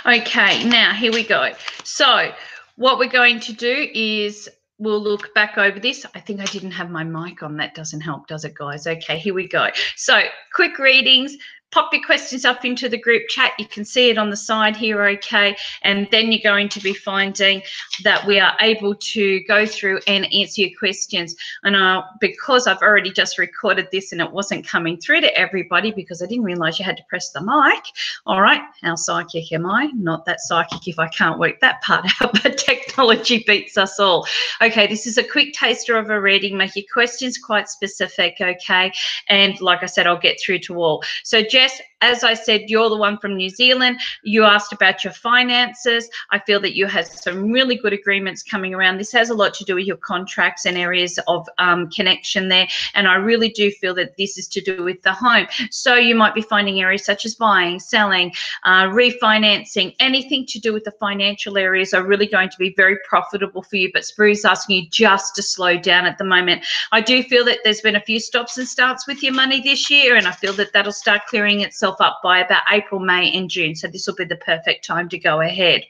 Okay, now here we go. So what we're going to do is we'll look back over this. I think I didn't have my mic on. That doesn't help, does it, guys? Okay, here we go. So quick readings. Pop your questions up into the group chat. You can see it on the side here, okay? And then you're going to be finding that we are able to go through and answer your questions. And because I've already just recorded this and it wasn't coming through to everybody because I didn't realise you had to press the mic. All right, how psychic am I? Not that psychic if I can't work that part out, but technology beats us all. Okay, this is a quick taster of a reading. Make your questions quite specific, okay? And like I said, I'll get through to all. So Jess, as I said, you're the one from New Zealand. You asked about your finances. I feel that you had some really good agreements coming around. This has a lot to do with your contracts and areas of connection there. And I really do feel that this is to do with the home. So you might be finding areas such as buying, selling, refinancing, anything to do with the financial areas are really going to be very profitable for you. But Spirit is asking you just to slow down at the moment. I do feel that there's been a few stops and starts with your money this year, and I feel that that'll start clearing itself up by about April, May and June. So this will be the perfect time to go ahead.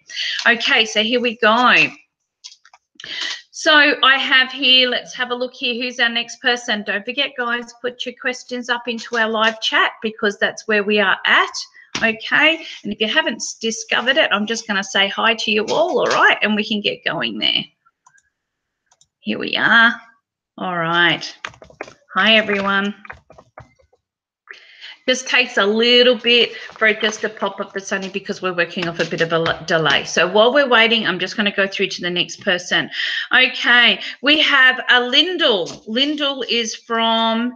Okay, so here we go. So I have here, let's have a look here. Who's our next person? Don't forget, guys, put your questions up into our live chat because that's where we are at. Okay, and if you haven't discovered it, I'm just going to say hi to you all right, and we can get going there. Here we are. All right. Hi, everyone. Just takes a little bit for it just to pop up. That's only because we're working off a bit of a delay. So while we're waiting, I'm just going to go through to the next person. Okay, we have a Lyndall. Lyndall is from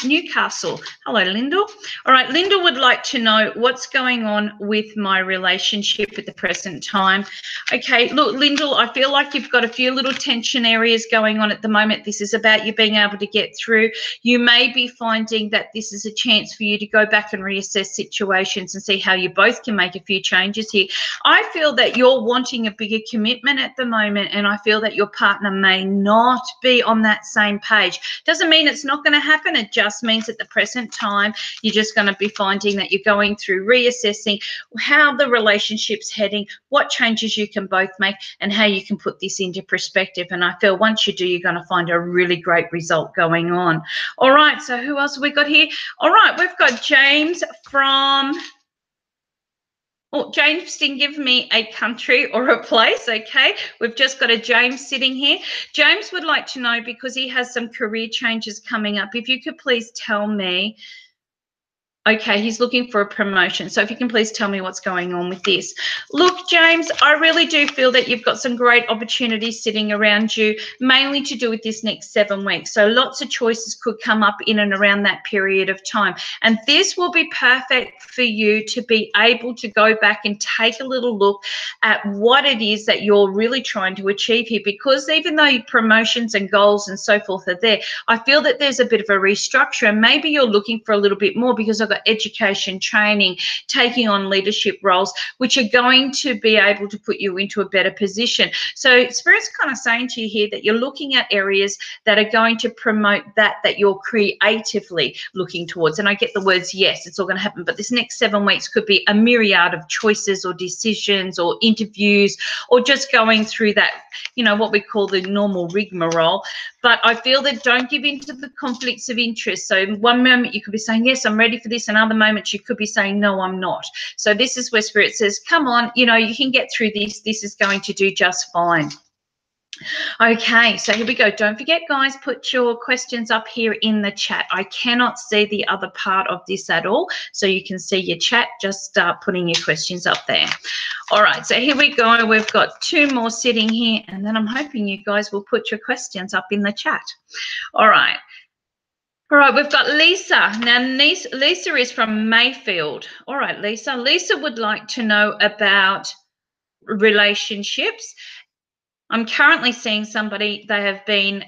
Newcastle. Hello, Lyndall. All right, Lyndall would like to know what's going on with my relationship at the present time. Okay, look, Lyndall, I feel like you've got a few little tension areas going on at the moment. This is about you being able to get through. You may be finding that this is a chance for you to go back and reassess situations and see how you both can make a few changes here. I feel that you're wanting a bigger commitment at the moment, and I feel that your partner may not be on that same page. Doesn't mean it's not going to happen. It just means at the present time you're just going to be finding that you're going through reassessing how the relationship's heading, what changes you can both make, and how you can put this into perspective. And I feel once you do, you're going to find a really great result going on. All right, so who else have we got here? All right, we've got James from... Oh, James didn't give me a country or a place, okay? We've just got a James sitting here. James would like to know, because he has some career changes coming up, if you could please tell me. Okay, he's looking for a promotion. So if you can please tell me what's going on with this. Look, James, I really do feel that you've got some great opportunities sitting around you, mainly to do with this next 7 weeks. So lots of choices could come up in and around that period of time. And this will be perfect for you to be able to go back and take a little look at what it is that you're really trying to achieve here. Because even though promotions and goals and so forth are there, I feel that there's a bit of a restructure, and maybe you're looking for a little bit more because I've got education, training, taking on leadership roles, which are going to be able to put you into a better position. So Spirit's kind of saying to you here that you're looking at areas that are going to promote that you're creatively looking towards. And I get the words, yes, it's all going to happen. But this next 7 weeks could be a myriad of choices or decisions or interviews, or just going through that, you know, what we call the normal rigmarole. But I feel that don't give in to the conflicts of interest. So in one moment you could be saying, yes, I'm ready for this. And other moments you could be saying, no, I'm not. So this is where Spirit says, come on, you know, you can get through this. This is going to do just fine. Okay, so here we go. Don't forget, guys, put your questions up here in the chat. I cannot see the other part of this at all, so you can see your chat. Just start putting your questions up there. All right, so here we go. We've got 2 more sitting here, and then I'm hoping you guys will put your questions up in the chat. All right. All right, we've got Lisa. Now, Lisa is from Mayfield. All right, Lisa. Lisa would like to know about relationships. I'm currently seeing somebody, they have been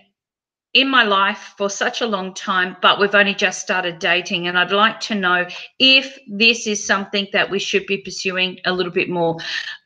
in my life for such a long time, but we've only just started dating, and I'd like to know if this is something that we should be pursuing a little bit more.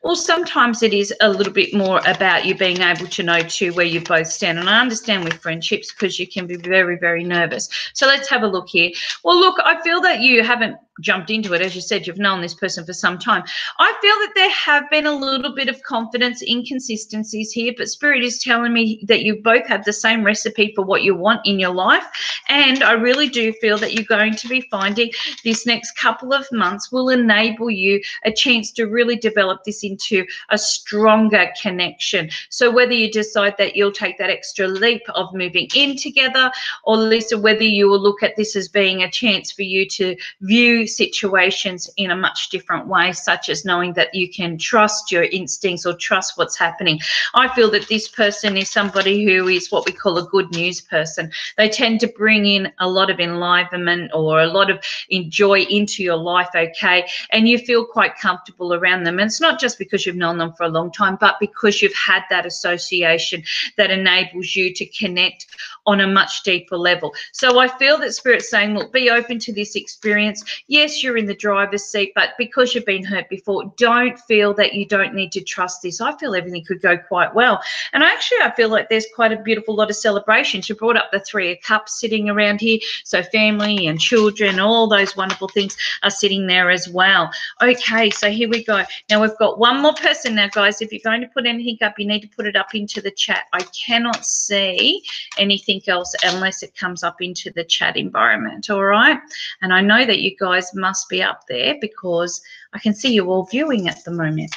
Or sometimes it is a little bit more about you being able to know too where you both stand. And I understand with friendships because you can be very, very nervous. So let's have a look here. Well, look, I feel that you haven't jumped into it. As you said, you've known this person for some time. I feel that there have been a little bit of confidence inconsistencies here, but Spirit is telling me that you both have the same recipe for what you want in your life. And I really do feel that you're going to be finding this next couple of months will enable you a chance to really develop this into a stronger connection. So whether you decide that you'll take that extra leap of moving in together, or Lisa, whether you will look at this as being a chance for you to view situations in a much different way, such as knowing that you can trust your instincts or trust what's happening. I feel that this person is somebody who is what we call a good news person. They tend to bring in a lot of enlivenment or a lot of joy into your life, okay, and you feel quite comfortable around them. And it's not just because you've known them for a long time, but because you've had that association that enables you to connect on a much deeper level. So I feel that Spirit's saying, look, be open to this experience. Yes, you're in the driver's seat, but because you've been hurt before, don't feel that you don't need to trust this. I feel everything could go quite well. And actually, I feel like there's quite a beautiful lot of celebrations. You brought up the 3 of Cups sitting around here. So family and children, all those wonderful things are sitting there as well. Okay, so here we go. Now we've got one more person now, guys. If you're going to put anything up, you need to put it up into the chat. I cannot see anything else unless it comes up into the chat environment, all right? And I know that you guys must be up there because I can see you all viewing at the moment.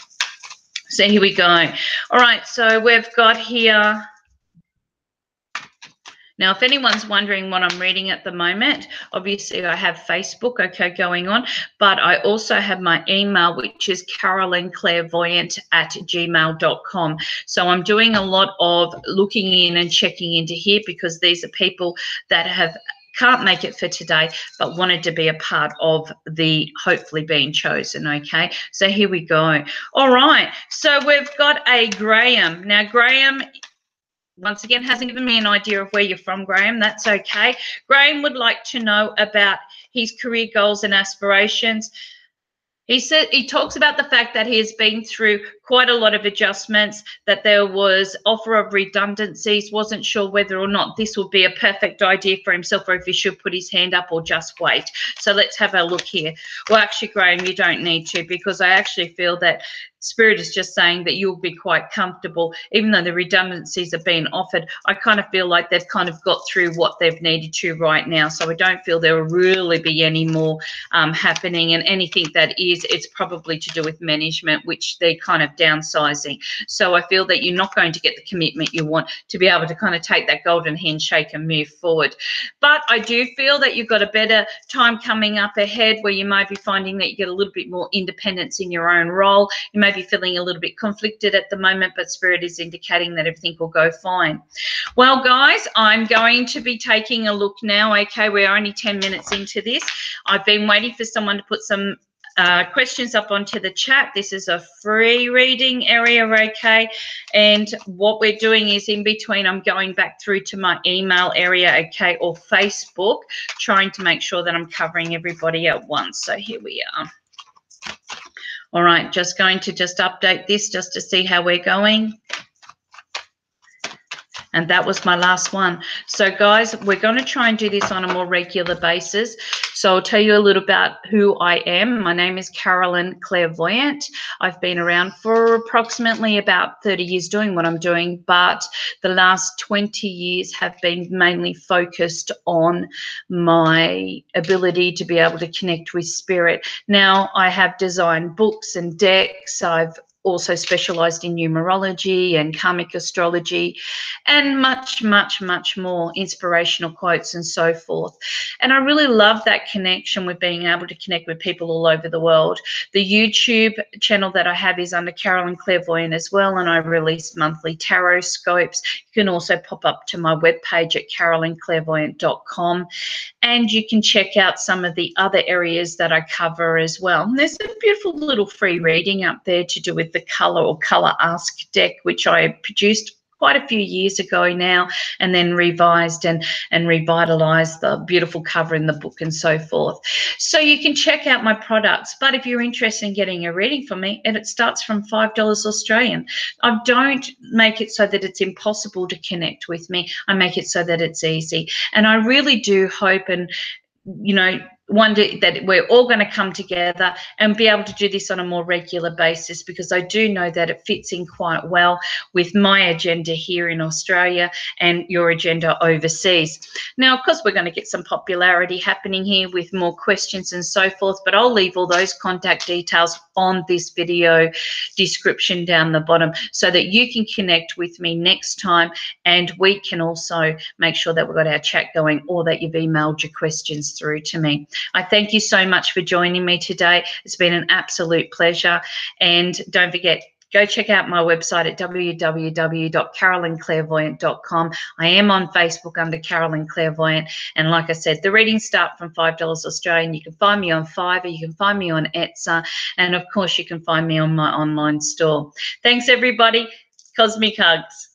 So here we go. All right, so we've got here. Now, if anyone's wondering what I'm reading at the moment, obviously I have Facebook, okay, going on, but I also have my email, which is carolynclairvoyant@gmail.com. So I'm doing a lot of looking in and checking into here because these are people that can't make it for today, but wanted to be a part of the hopefully being chosen, okay? So here we go. All right, so we've got a Graham. Now, Graham, once again, hasn't given me an idea of where you're from, Graham. That's okay. Graham would like to know about his career goals and aspirations. He talks about the fact that he has been through quite a lot of adjustments, that there was offer of redundancies, wasn't sure whether or not this would be a perfect idea for himself or if he should put his hand up or just wait. So let's have a look here. Well, actually, Graham, you don't need to, because I actually feel that Spirit is just saying that you'll be quite comfortable, even though the redundancies are being offered. I kind of feel like they've kind of got through what they've needed to right now. So I don't feel there will really be any more happening, and anything that is, it's probably to do with management, which they're kind of downsizing. So I feel that you're not going to get the commitment you want to be able to kind of take that golden handshake and move forward. But I do feel that you've got a better time coming up ahead where you might be finding that you get a little bit more independence in your own role. You may be feeling a little bit conflicted at the moment, but Spirit is indicating that everything will go fine. Well, guys, I'm going to be taking a look now. Okay, we're only 10 minutes into this. I've been waiting for someone to put some questions up onto the chat. This is a free reading area, okay? And what we're doing is in between, I'm going back through to my email area, okay, or Facebook, trying to make sure that I'm covering everybody at once. So here we are. All right, just going to update this just to see how we're going. And that was my last one. So, guys, we're going to try and do this on a more regular basis. So I'll tell you a little about who I am. My name is Carolyn Clairvoyant. I've been around for approximately about 30 years doing what I'm doing, but the last 20 years have been mainly focused on my ability to be able to connect with spirit. Now, I have designed books and decks. I've also specialized in numerology and karmic astrology and much, much, much more, inspirational quotes and so forth. And I really love that connection with being able to connect with people all over the world. The YouTube channel that I have is under Carolyn Clairvoyant as well, and I release monthly Tarotscopes. You can also pop up to my webpage at carolynclairvoyant.com, and you can check out some of the other areas that I cover as well. And there's a beautiful little free reading up there to do with the color or color ask deck, which I produced quite a few years ago now, and then revised and revitalized the beautiful cover in the book and so forth. So you can check out my products, but if you're interested in getting a reading from me, and it starts from $5 Australian. I don't make it so that it's impossible to connect with me. I make it so that it's easy. And I really do hope and, you know, wonder that we're all going to come together and be able to do this on a more regular basis, because I do know that it fits in quite well with my agenda here in Australia and your agenda overseas. Now, of course, we're going to get some popularity happening here with more questions and so forth, but I'll leave all those contact details on this video description down the bottom so that you can connect with me next time, and we can also make sure that we've got our chat going, or that you've emailed your questions through to me. I thank you so much for joining me today. It's been an absolute pleasure. And don't forget, go check out my website at www.carolinclairvoyant.com. I am on Facebook under Carolyn Clairvoyant. And like I said, the readings start from $5 Australian. You can find me on Fiverr. You can find me on Etsy. And, of course, you can find me on my online store. Thanks, everybody. Cosmic hugs.